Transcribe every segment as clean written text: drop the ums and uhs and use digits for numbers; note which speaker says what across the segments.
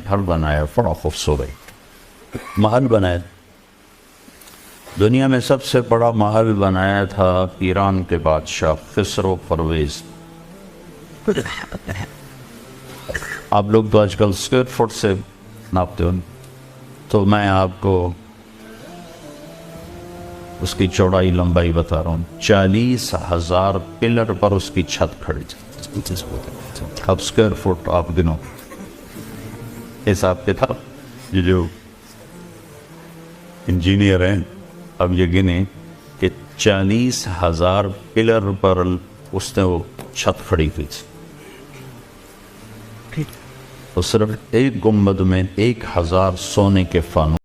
Speaker 1: گھر بنایا بڑا خوبصورت محل بنایا. دنیا میں سب سے بڑا محل بنایا تھا ایران کے بادشاہ خسرو پرویز. آپ لوگ تو آج کل اسکوائر فٹ سے ناپتے ہو، تو میں آپ کو اس کی چوڑائی لمبائی بتا رہا ہوں. 40,000 پلر پر اس کی چھت کھڑی تھی. اب اسکوائر فٹ آپ گنو، حساب کتاب. یہ جو انجینئر ہیں اب یہ گنے کہ 40,000 پلر پر اس نے وہ چھت کھڑی کی تھی. اور صرف ایک گنبد میں 1,000 سونے کے فانوس.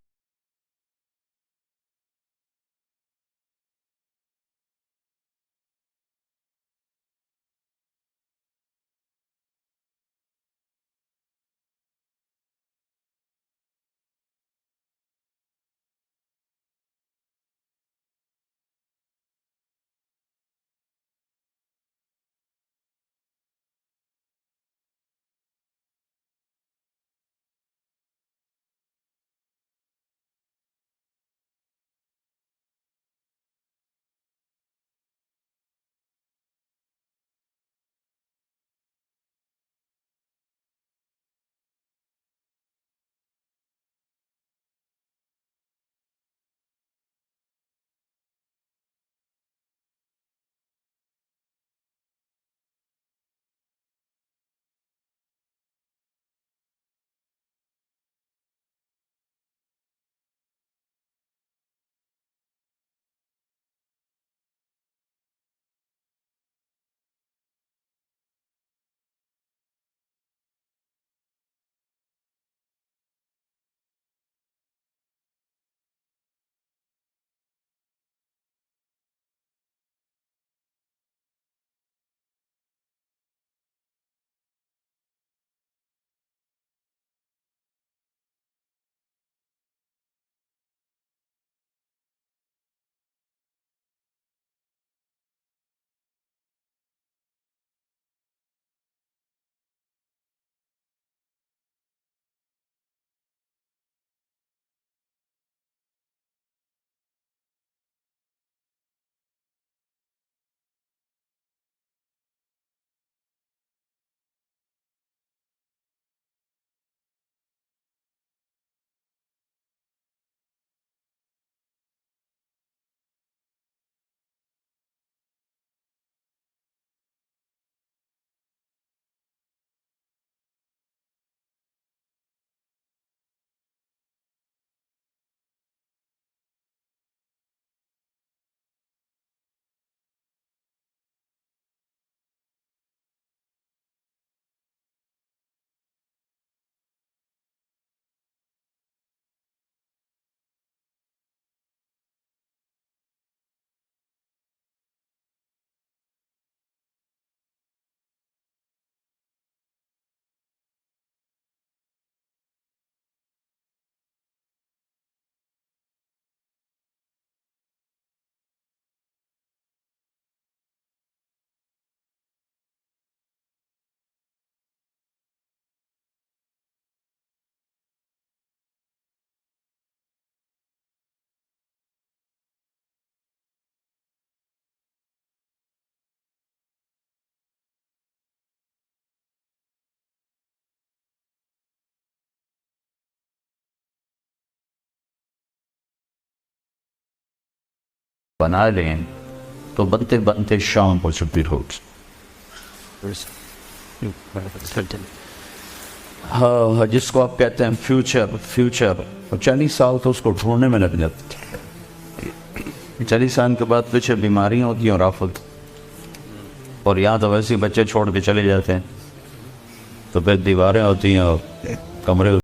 Speaker 1: بنا لیں تو بنتے بنتے شام کو چھٹی ہوگی. ہاں، جس کو آپ کہتے ہیں فیوچر 40 سال تو اس کو ڈھونڈنے میں لگ جاتے. 40 سال کے بعد پیچھے بیماریاں ہوتی ہیں اور آفت. اور یہاں تو ویسے ہی بچے چھوڑ کے چلے جاتے ہیں تو پھر دیواریں ہوتی ہیں اور کمرے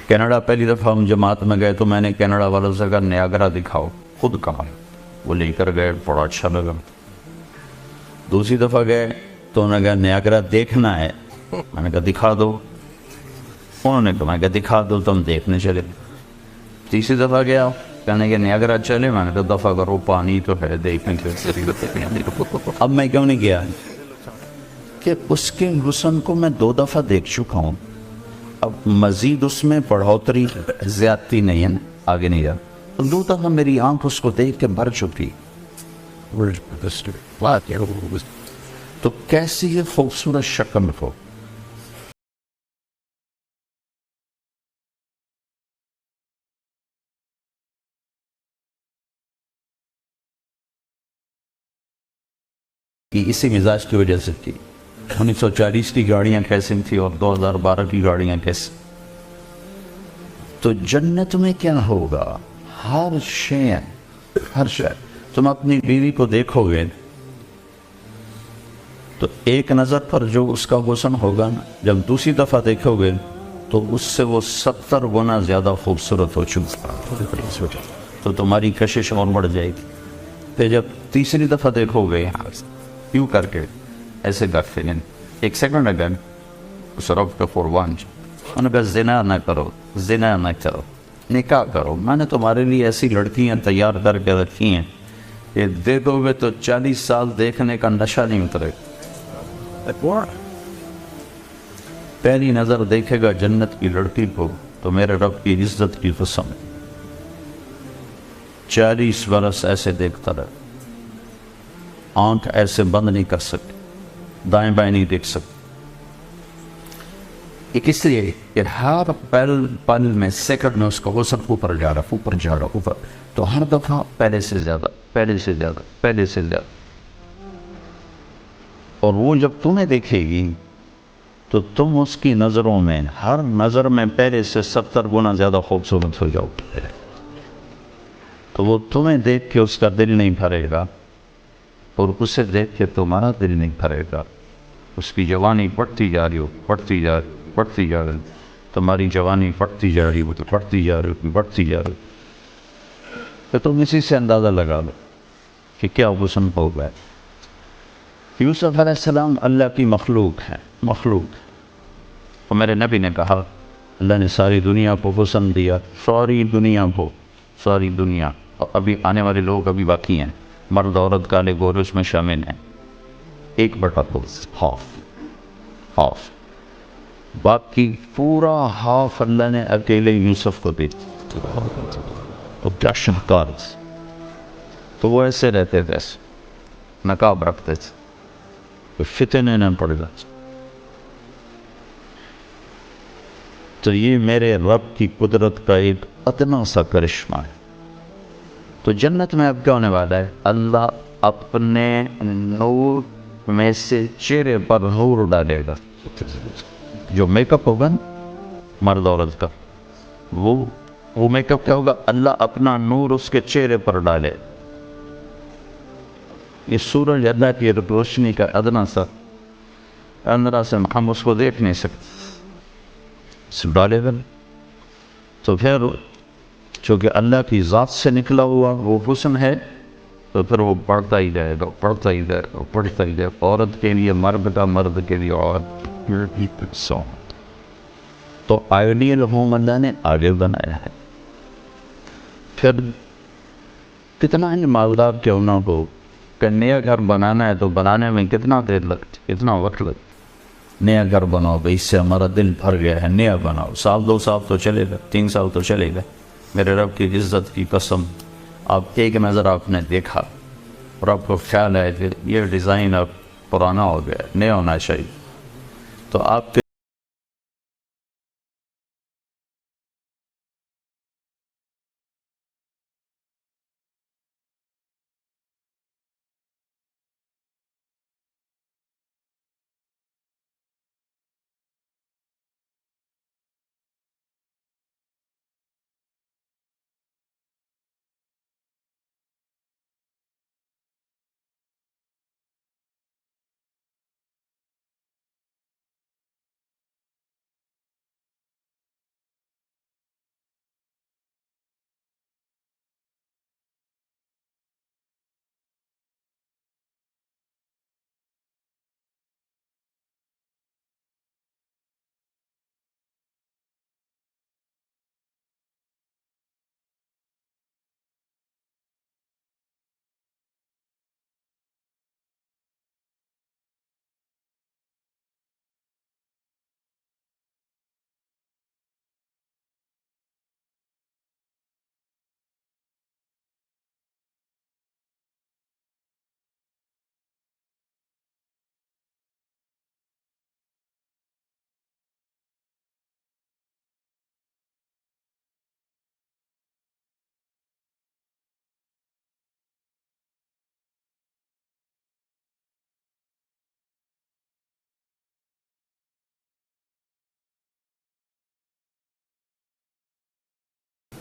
Speaker 1: کینیڈا پہلی دفعہ ہم جماعت میں گئے تو میں نے کینیڈا والوں سے کہا نیاگرا دکھاؤ، خود کہا، وہ لے کر گئے، بڑا اچھا لگا۔ دوسری دفعہ گئے تو انہوں نے کہا نیاگرا دیکھنا ہے، میں نے کہا دکھا دو، انہوں نے کہا میں کہا دکھا دو، تو ہم دیکھنے چلے۔ تیسری دفعہ گیا، کہنے کہ نیاگرا چلے، میں نے کہا دفعہ کرو، پانی تو ہے دیکھنے کے۔ اب میں کیوں نہیں گیا کہ اس کے حسن کو میں 2 دفعہ دیکھ چکا ہوں، اب مزید اس میں بڑھوتری زیادتی نہیں ہے، آگے نہیں جا۔ 2 دفعہ میری آنکھ اس کو دیکھ کے بھر چکی، تو کیسی ہے خوبصورت شکل کو۔ کہ اسی مزاج کی وجہ سے تھی۔ 1940 کی گاڑیاں کیسی تھیں اور 2012 کی گاڑیاں کیسی۔ تو جنت میں کیا ہوگا؟ ہر شے، تم اپنی بیوی کو دیکھو گے تو ایک نظر پر جو اس کا حسن ہوگا نا، جب دوسری دفعہ دیکھو گے تو اس سے وہ 70 گنا زیادہ خوبصورت ہو چکا، تو تمہاری کشش اور بڑھ جائے گی۔ پھر جب تیسری دفعہ دیکھو گے یوں کر کے ایسے کرتے ہیں، ایک سیکنڈ اگر سرف فور ون، انہوں نے کہا زنا نہ کرو، زنا نہ کرو، نکاح کرو، میں نے تمہارے لیے ایسی لڑکیاں تیار کر کے رکھی ہیں کہ دیکھو گے تو 40 سال دیکھنے کا نشہ نہیں اترے۔ پہلی نظر دیکھے گا جنت کی لڑکی کو تو میرے رب کی عزت کی قسم 40 برس ایسے دیکھتا رہے، آنکھ ایسے بند نہیں کر سکتے، دائیں بائیں نہیں دیکھ سکتے۔ ایک اس لیے کہ ہر پل میں سیکنڈ میں اس کا حسن اوپر جا رہا، اوپر جا رہا، اوپر، تو ہر دفعہ پہلے سے زیادہ، پہلے سے زیادہ، پہلے سے زیادہ۔ اور وہ جب تمہیں دیکھے گی تو تم اس کی نظروں میں، ہر نظر میں پہلے سے 70 گنا زیادہ خوبصورت ہو جاؤ گے، تو وہ تمہیں دیکھ کے اس کا دل نہیں بھرے گا، اور اسے دیکھ کے تمہارا دل نہیں بھرے گا۔ اس کی جوانی بڑھتی جا رہی ہو، بڑھتی جا رہی، بڑھتی جا رہی، تمہاری جوانی بڑھتی جا رہی ہو، بڑھتی جا رہی، بڑھتی جا رہی، تو تم اسی سے اندازہ لگا لو کہ کیا حسن ہو گیا۔ یوسف علیہ السلام اللہ کی مخلوق ہے، مخلوق، اور میرے نبی نے کہا اللہ نے ساری دنیا کو حسن دیا، ساری دنیا کو، ساری دنیا، اور ابھی آنے والے لوگ ابھی باقی ہیں، مرد عورت کالے گورے اس میں شامل ہیں، 1/2، ہاف، باقی پورا ہاف اللہ نے اکیلے یوسف کو دی، اور کیا شاہکار، تو وہ ایسے رہتے تھے، نقاب رکھتے تھے، کوئی فتنے نہ پڑ گا۔ تو یہ میرے رب کی قدرت کا ایک ادنا سا کرشمہ ہے۔ تو جنت میں اب کیا ہونے والا ہے؟ اللہ اپنے نور میں سے چہرے پر نور ڈالے گا، جو میک اپ ہوگا نا مرد عورت کا، وہ میک اپ کیا ہوگا؟ اللہ اپنا نور اس کے چہرے پر ڈالے۔ یہ سورج اللہ کی روشنی کا ادنا سا اندرا سے ہم اس کو دیکھ نہیں سکتے، ڈالے گا، تو پھر چونکہ اللہ کی ذات سے نکلا ہوا وہ حسن ہے، تو پھر وہ بڑھتا ہی جائے گا، بڑھتا ہی جائے گا، بڑھتا ہی جائے گا، عورت کے لیے مرد کا، مرد کے لیے عورت، تو آئیڈیل ہوم اللہ نے آگے بنایا ہے۔ پھر کتنا ہی مالدار کیوں نہ ہو، کہ نیا گھر بنانا ہے تو بنانے میں کتنا دیر لگتی، کتنا وقت لگتا، نیا گھر بناؤ بھائی، اس سے ہمارا دل بھر گیا ہے، نیا بناؤ، 1-2 سال تو چلے گا، 3 سال تو چلے گا۔ میرے رب کی عزت کی قسم، آپ ایک نظر آپ نے دیکھا اور آپ کو خیال ہے کہ یہ ڈیزائن اب پرانا ہو گیا، نیا ہونا چاہیے، تو آپ کے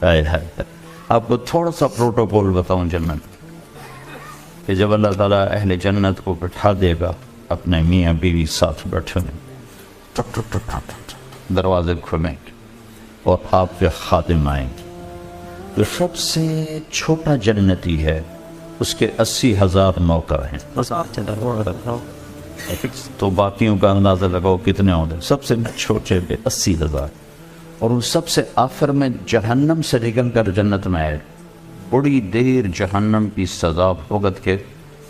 Speaker 1: آپ کو تھوڑا سا پروٹوکول بتاؤں جنت کہ جب اللہ تعالیٰ اہل جنت کو بٹھا دے گا اپنے میاں بیوی ساتھ بیٹھے ہیں، ٹک ٹک ٹک ٹک ٹک دروازے کھلیں گے اور آپ کے خادم آئیں گے. جو سب سے چھوٹا جنتی ہے اس کے 80,000 نوکر ہیں. تو باقیوں کا اندازہ لگاؤ کتنے ہوں گے. سب سے چھوٹے پہ 80,000. اور ان سب سے آخر میں جہنم سے نکل کر جنت میں آئے. بڑی دیر جہنم کی سزا بھگت کے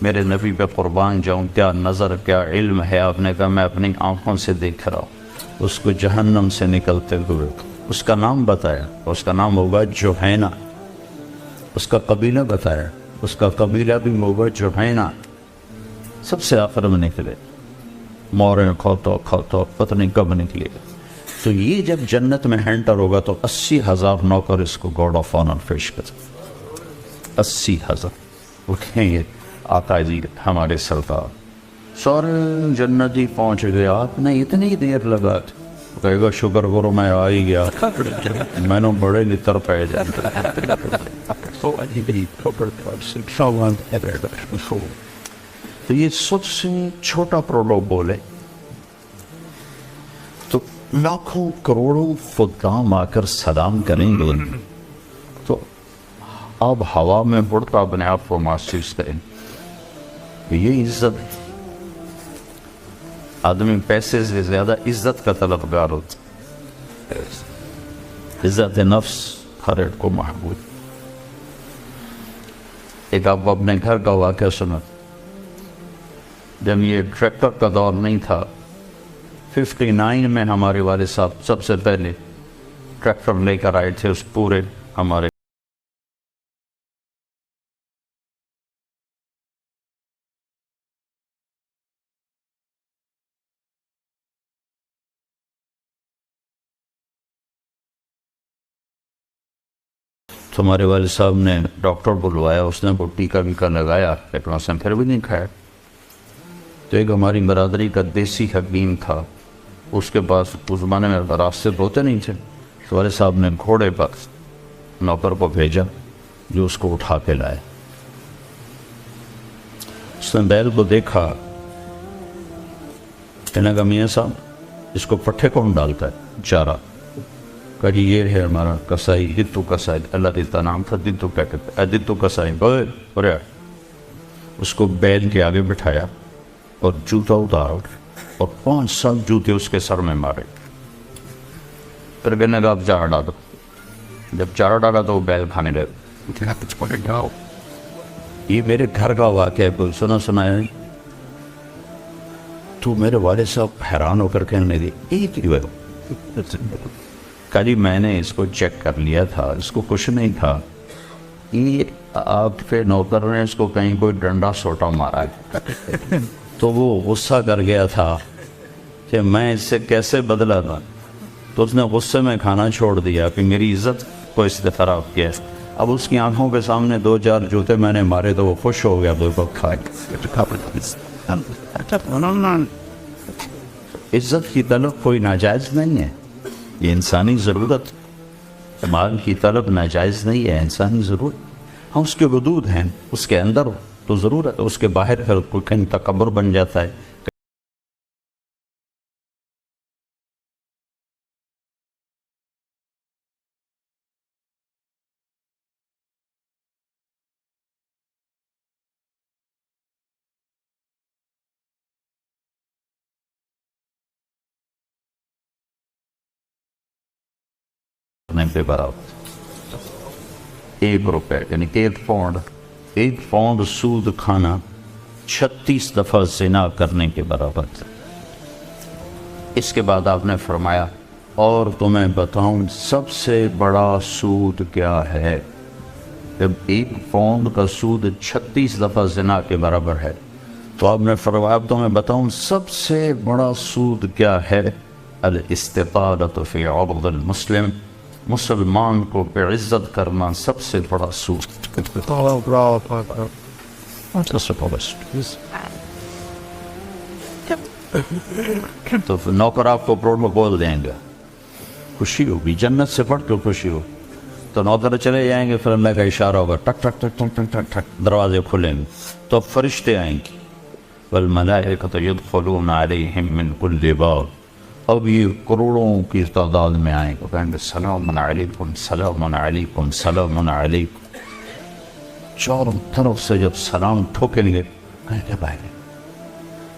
Speaker 1: میرے نبی پہ قربان جاؤں، کیا نظر کیا علم ہے. آپ نے کہا میں اپنی آنکھوں سے دیکھ رہا ہوں اس کو جہنم سے نکلتے ہوئے. اس کا نام بتایا، اس کا نام ہوگا جوہینہ. اس کا قبیلہ بتایا، اس کا قبیلہ بھی ہوگا جوہینہ. سب سے آخر میں نکلے، موریں کھوتو کھوتو پتہ نہیں کب نکلے. تو یہ جب جنت میں ہینٹر ہوگا تو 80,000 نوکر اس کو گارڈ آف آنر پیش کرتے. 80,000 اٹھیں یہ آقا جی ہمارے سرکار سارے جنتی پہنچ گئے. آپ نے اتنی دیر لگا، کہے گا شکر کرو میں آ ہی گیا، میں نے بڑے لطر پہ تو یہ سب سے چھوٹا پروٹوکول ہے. تو لاکھوں کروڑوں خدام آ کر سلام کریں گے تو اب ہوا میں اڑتا اپنے آپ کو محسوس کریں. یہ عزت، آدمی پیسے سے زیادہ عزت کا طلبگار ہوتا. عزت نفس ہر ایک کو محبوب. ایک آپ اپنے گھر کا واقعہ سنا. جب یہ ٹریکٹر کا دور نہیں تھا، 59 میں ہمارے والد صاحب سب سے پہلے ٹریکٹر لے کر آئے تھے. اس پورے ہمارے ہمارے والد صاحب نے ڈاکٹر بلوایا. اس نے وہ ٹیکہ ویکہ لگایا لیکن اس نے پھر بھی نہیں کھایا. تو ایک ہماری برادری کا دیسی حکیم تھا، اس کے پاس اس زمانے میں راستے ہوتے نہیں تھے. تو والد صاحب نے گھوڑے پر نوکر کو بھیجا جو اس کو اٹھا کے لائے. اس نے بیل کو دیکھا، کہنے کا میاں صاحب اس کو پٹھے کون ڈالتا ہے؟ چارہ. کہا جی یہ ہے ہمارا کسائی، دتو کسائی. اللہ دیتا نام تھا دتو. کیا کہتے دتو کسائی. بولے اس کو بیل کے آگے بٹھایا اور جوتا اتارا اور 5 جوتے اس کے سر میں مارے. پھر کہنے کا اب چارہ ڈالو. جب چارہ ڈالا تو وہ بیل کھانے لگے. یہ میرے گھر کا واقعہ ہے، کوئی سنا ہے. تو میرے والد صاحب حیران ہو کر کہنے لگے ایک ہی ہے. کہا جی میں نے اس کو چیک کر لیا تھا، اس کو کچھ نہیں تھا. یہ آپ کے نوکر نے اس کو کہیں کوئی ڈنڈا سوٹا مارا ہے. تو وہ غصہ کر گیا تھا کہ میں اس سے کیسے بدلا تھا. تو اس نے غصے میں کھانا چھوڑ دیا کہ میری عزت کو اس نے خراب کیا. اب اس کی آنکھوں کے سامنے 2-4 جوتے میں نے مارے تو وہ خوش ہو گیا. عزت کی طلب کوئی ناجائز نہیں ہے، یہ انسانی ضرورت. مال کی طلب ناجائز نہیں ہے، انسانی ضرورت. ہاں اس کے حدود ہیں، اس کے اندر تو ضرورت ہے، اس کے باہر پھر کوئی کہیں تکبر بن جاتا ہے. پہ برابر 1 روپے یعنی 1 پاؤنڈ سود کھانا 36 دفعہ زنا کرنے کے برابر. اس کے بعد آپ نے فرمایا اور تمہیں بتاؤں سب سے بڑا سود کیا ہے. جب 1 پاؤنڈ کا سود 36 دفعہ زنا کے برابر ہے تو آپ نے فرمایا اب تمہیں بتاؤں سب سے بڑا سود کیا ہے. الاستطالۃ فی عرض المسلم، مسلمان کو بے عزت کرنا سب سے بڑا سود. تو نوکر آپ کو پروٹوکول دیں گے، خوشی ہوگی، جنت سے بڑھ کے خوشی ہو. تو نوکر چلے جائیں گے، پھر اللہ کا اشارہ ہوگا، ٹک ٹک ٹک ٹک ٹک ٹک ٹک، دروازے کھلیں گے، تو اب فرشتے آئیں گے، والملائکۃ یدخلون علیہم من کل باب، اب یہ کروڑوں کی تعداد میں آئیں گے، کہیں گے سلام علیکم سلام علیکم سلام علیکم، چاروں طرف سے جب سلام ٹھوکیں گے کہیں گے بھائی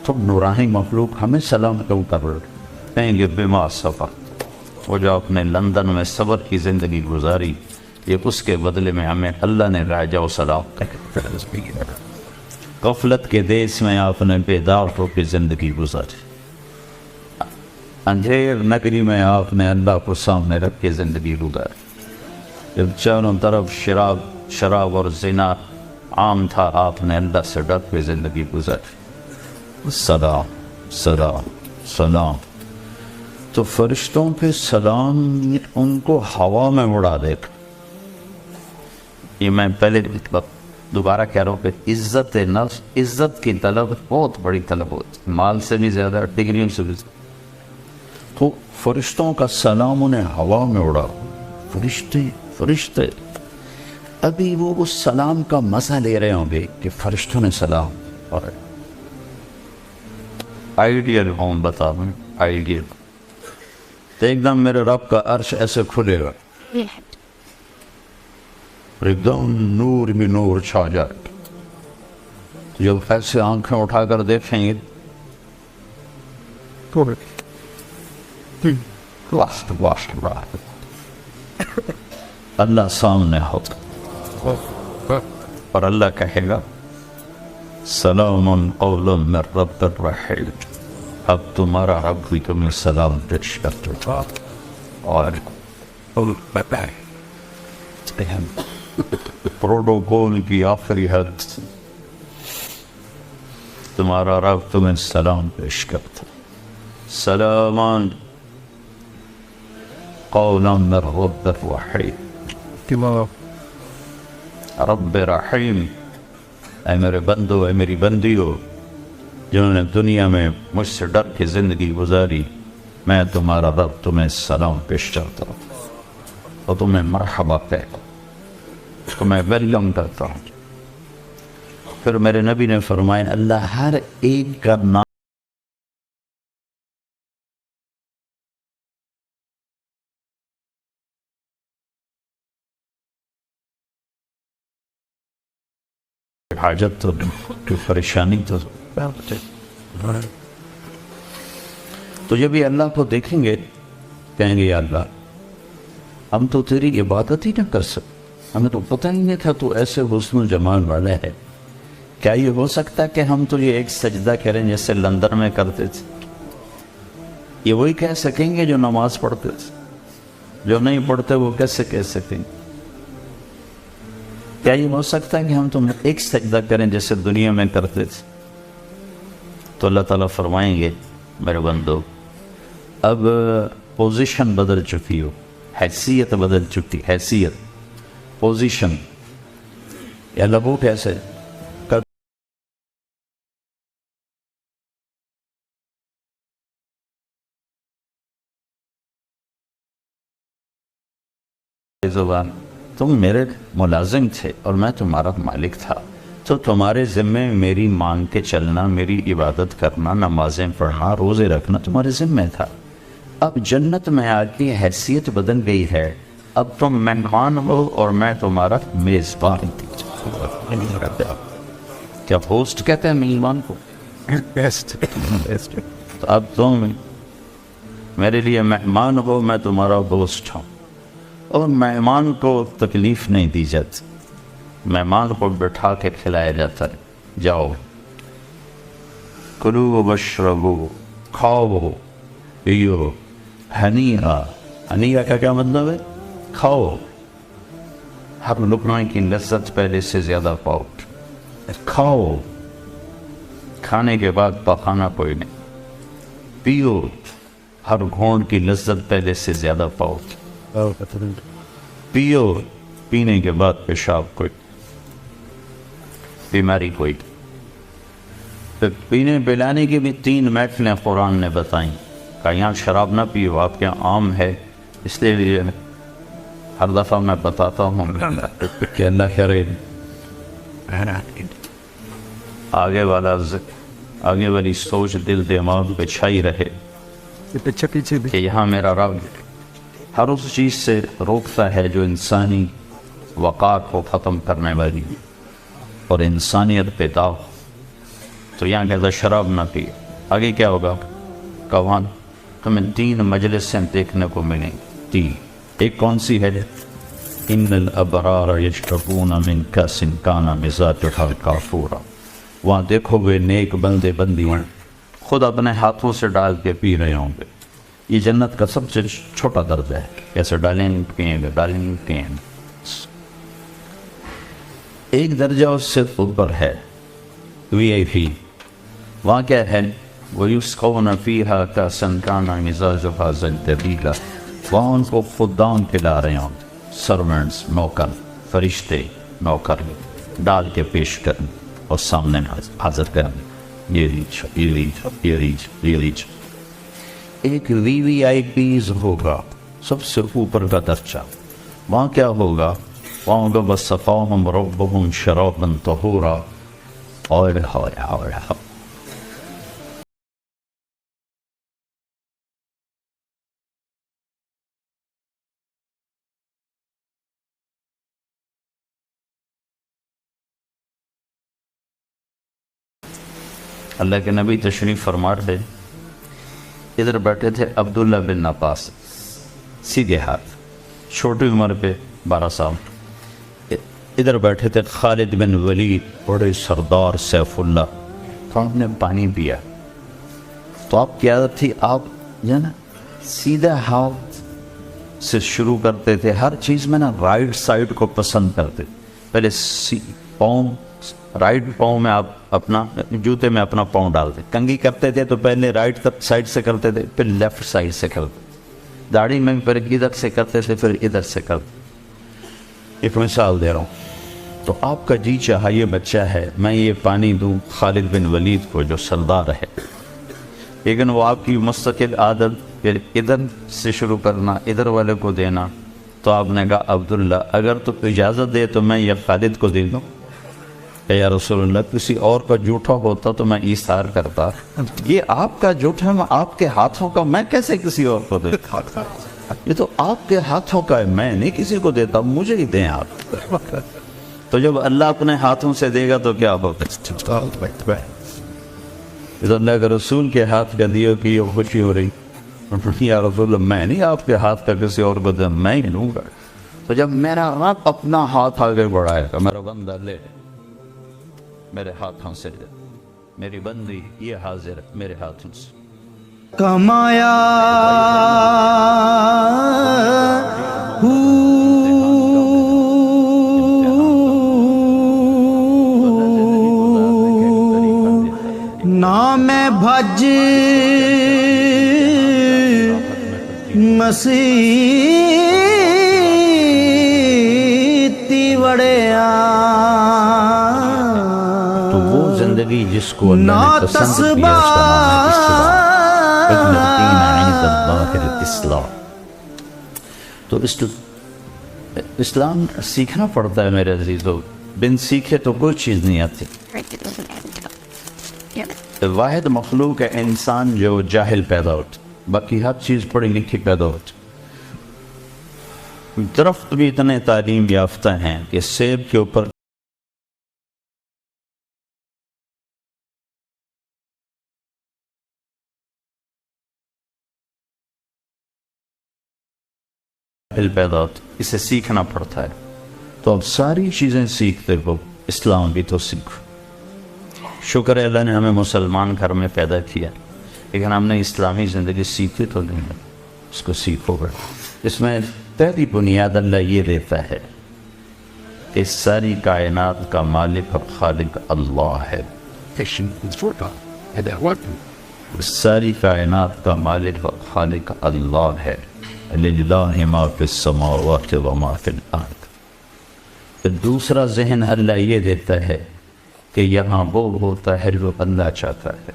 Speaker 1: تم نورانی مخلوق ہمیں سلام کیوں کر رہے ہو؟ کہیں گے بما صبر، وہ جو آپ نے لندن میں صبر کی زندگی گزاری، یہ اس کے بدلے میں ہمیں اللہ نے راجہ و سلام، غفلت کے دیس میں آپ نے بیدار ہو کے زندگی گزاری، اندھیر نگری میں آپ نے اللہ کو سامنے رکھ کے زندگی گزاری، جب چاروں طرف شراب اور زنا عام تھا آپ نے اللہ سے ڈر کے زندگی گزاری، سلام سلام سلام، تو فرشتوں پہ سلام ان کو ہوا میں اڑا دے گا۔ یہ میں پہلے دوبارہ کہہ رہا ہوں کہ عزت نفس، عزت کی طلب بہت بڑی طلب ہوتی، مال سے بھی زیادہ، ڈگریوں سے بھی زیادہ، تو فرشتوں کا سلام انہیں ہوا میں اڑا، فرشتے ابھی وہ اس سلام کا مزہ لے رہے ہوں گے کہ فرشتوں نے سلام، اور آئیڈیل ہوں بتا دوں، آئیڈیل تو ایک دم میرے رب کا عرش ایسے کھلے گا، ایک دم نور میں نور چھا جائے گا، جب ایسے آنکھیں اٹھا کر دیکھیں گے اللہ سامنے ہوگا اور اللہ کہے گا سلام قولا من رب الرحیم، اب تمہارا رب بھی تمہیں سلام پیش کرتا اور پروٹوکول کی آخری حد، تمہارا رب تمہیں سلام پیش کرتا، سلامان قولا من رب الرحیم، رب رحیم، اے میرے بندو، اے میری بندیو جنہوں نے دنیا میں مجھ سے ڈر کے زندگی گزاری، میں تمہارا رب تمہیں سلام پیش کرتا ہوں اور تمہیں مرحبا کہتا ہوں، تمہیں ویلکم کرتا ہوں۔ پھر میرے نبی نے فرمایا اللہ ہر ایک کا نام حاجت تو کوئی پریشانی تو جب یہ اللہ کو دیکھیں گے کہیں گے یا اللہ ہم تو تیری عبادت ہی نہ کر سکتے، ہمیں تو پتہ ہی نہیں تھا تو ایسے حسن و جمال والا ہے، کیا یہ ہو سکتا کہ ہم تو یہ ایک سجدہ کریں جیسے لندن میں کرتے تھے؟ یہ وہی کہہ سکیں گے جو نماز پڑھتے تھے، جو نہیں پڑھتے وہ کیسے کہہ سکیں گے؟ کیا یہ ہو سکتا ہے کہ ہم تم ایک سجدہ کریں جیسے دنیا میں کرتے تھے؟ تو اللہ تعالیٰ فرمائیں گے میرے بندو اب پوزیشن بدل چکی ہو، حیثیت بدل چکی، حیثیت، پوزیشن، یا لبو کیسے زبان تم میرے ملازم تھے اور میں تمہارا مالک تھا، تو تمہارے ذمے میری مانگ کے چلنا، میری عبادت کرنا، نمازیں پڑھنا، روزے رکھنا تمہارے ذمے تھا۔ اب جنت میں آج کی حیثیت بدل گئی ہے، اب تم مہمان ہو اور میں تمہارا میزبان۔ کیا ہوسٹ کہتے ہیں میزبان کو؟ تو اب تم میرے لیے مہمان ہو، میں تمہارا ہوسٹ ہوں، اور مہمان کو تکلیف نہیں دی جاتی، مہمان کو بٹھا کے کھلایا جاتا ہے، جاؤ کلو واشربو، کھاؤ پیو، ہنیہ، ہنیہ کا کیا مطلب ہے؟ کھاؤ، ہر لقمہ کی لذت پہلے سے زیادہ پاؤ، کھاؤ، کھانے کے بعد پخانا کوئی نہیں، پیو، ہر گھونٹ کی لذت پہلے سے زیادہ پاؤ، پیو، پینے کے بعد پیشاب کوئی، بیماری کوئی۔ پھر پینے پلانے کی بھی 3 محفلیں قرآن نے بتائیں، کہ یہاں شراب نہ پیو، آپ کے یہاں عام ہے اس لیے ہر دفعہ میں بتاتا ہوں کہ اللہ کرے آگے والی سوچ دل دماغ پہ چھائی رہے کہ یہاں میرا رب ہر اس چیز سے روکتا ہے جو انسانی وقار کو ختم کرنے والی اور انسانیت پہ داغ. تو یہاں کہتا شراب نہ پی. آگے کیا ہوگا؟ کون تمہیں 3 مجلسیں دیکھنے کو ملیں. 3. ایک کون سی ہے؟ ان الابرار یشربون من کاس کان مزاجها کافورا. وہاں دیکھو گے نیک بندے بندیاں خود اپنے ہاتھوں سے ڈال کے پی رہے ہوں گے. یہ جنت کا سب سے چھوٹا درجہ ہے. کیسے ڈالیں گے. ایک درجہ اس سے اوپر ہے VIP. وہاں کیا ہے؟ وَيُسْقَوْنَ فِيهَا كَأْسًا كَانَ مِزَاجُهَا زَنْجَبِيلًا. وہاں ان کو خدام پلا رہے ہوں. سرونٹس نوکر فرشتے نوکر ڈال کے پیش کریں اور سامنے حاضر کریں. یہ ریچ ایک VVIPs ہوگا سب سے اوپر کا درجہ. وہاں کیا ہوگا؟ وہاں ہوگا وَسَقَاهُمْ رَبُّهُمْ شَرَابًا طَهُورًا. اور اللہ کے نبی تشریف فرما رہے. ادھر بیٹھے تھے عبداللہ بن عباس سیدھے ہاتھ چھوٹی عمر پہ 12 سال. ادھر بیٹھے تھے خالد بن ولید بڑے سردار سیف اللہ. تو آپ نے پانی پیا تو آپ کی عادت تھی آپ جو ہے نا سیدھا ہاتھ سے شروع کرتے تھے. ہر چیز میں نا رائٹ سائڈ کو پسند کرتے. پہلے رائٹ پاؤں میں آپ اپنا جوتے میں اپنا پاؤں ڈالتے. کنگھی کرتے تھے تو پہلے رائٹ سائڈ سے کرتے تھے پھر لیفٹ سائڈ سے کرتے. داڑھی میں پھر ادھر سے کرتے تھے پھر ادھر سے کرتے. ایک مثال دے رہا ہوں. تو آپ کا جی چاہا یہ بچہ ہے میں یہ پانی دوں خالد بن ولید کو جو سردار ہے, لیکن وہ آپ کی مستقل عادت پھر ادھر سے شروع کرنا ادھر والے کو دینا. تو آپ نے کہا عبداللہ اگر تو اجازت دے تو میں یہ خالد کو دے دوں. کہ یا رسول اللہ کسی اور کا جھوٹا ہوتا تو میں ایثار کرتا. یہ آپ کا جھوٹا ہے آپ کے ہاتھوں کا میں کیسے کسی اور کو دیتا؟ یہ تو آپ کے ہاتھوں کا ہے میں نہیں کسی کو دیتا مجھے ہی دیں آپ. تو جب اللہ اپنے ہاتھوں سے دے گا تو کیا ہوگا؟ تو اللہ کے رسول کے ہاتھ کا دیو کی یہ خوشی ہو رہی. یا رسول اللہ میں نہیں آپ کے ہاتھ کا کسی اور کو دیں میں ہی لوں گا. تو جب میرا رب اپنا ہاتھ آگے بڑھائے گا میرا بندہ لے میرے ہاتھوں سے دے. میری بندی یہ حاضر ہے میرے ہاتھوں سے
Speaker 2: کمایا نام بھج مسیح وڑیا.
Speaker 1: تو وہ زندگی جس کو اللہ نے پسند کیا اس کا نام ہے اسلام. تو اسلام سیکھنا پڑتا ہے میرے عزیزو. بن سیکھے تو کوئی چیز نہیں آتی. واحد مخلوق ہے انسان جو جاہل پیدا ہوتا, باقی ہر چیز پڑھی لکھی پیدا ہوتی. درخت بھی اتنے تعلیم یافتہ ہیں کہ سیب کے اوپر پیدا ہوتا, اسے سیکھنا پڑتا ہے. تو اب ساری چیزیں سیکھتے ہو اسلام بھی تو سیکھو. شکر ہے اللہ نے ہمیں مسلمان گھر میں پیدا کیا لیکن ہم نے اسلامی زندگی سیکھی تو نہیں ہے. اس کو سیکھو گا. اس میں پہلی بنیاد اللہ یہ دیتا ہے کہ ساری کائنات کا مالک اور خالق اللہ ہے. ساری کائنات کا مالک اور خالق اللہ ہے. للہ ما فی السماوات و ما فی الارض. پھر دوسرا ذہن اللہ یہ دیتا ہے کہ یہاں وہ ہوتا ہے جو اللہ چاہتا ہے.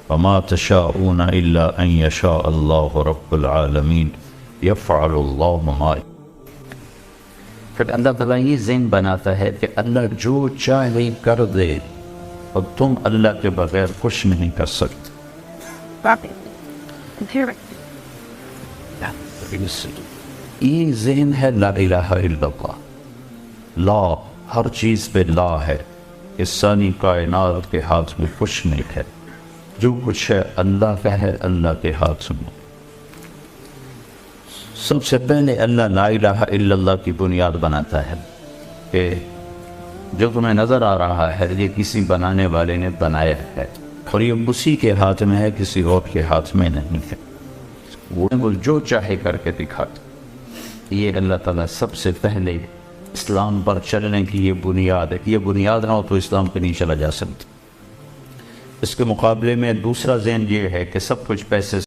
Speaker 1: وما تشاءون الا ان یشاء اللہ رب العالمین. یفعل اللہ ما پھر اللہ تعالیٰ یہ ذہن بناتا ہے کہ اللہ جو چاہے کر دے اور تم اللہ کے بغیر کچھ نہیں کر سکتے. یہ ذہن ہے لا الہ الا اللہ. لا ہر چیز پہ لا ہے. اس سانی کائنات کے ہاتھ میں کچھ نہیں ہے. جو کچھ ہے اللہ کا ہے, اللہ کے ہاتھ میں. سب سے پہلے اللہ لا الہ الا اللہ کی بنیاد بناتا ہے کہ جو تمہیں نظر آ رہا ہے یہ کسی بنانے والے نے بنایا ہے اور یہ اسی کے ہاتھ میں ہے, کسی اور کے ہاتھ میں نہیں ہے. وہ جو چاہے کر کے دکھاتا. یہ اللہ تعالیٰ سب سے پہلے اسلام پر چلنے کی یہ بنیاد ہے. یہ بنیاد نہ ہو تو اسلام پہ نہیں چلا جا سکتا. اس کے مقابلے میں دوسرا ذہن یہ ہے کہ سب کچھ پیسے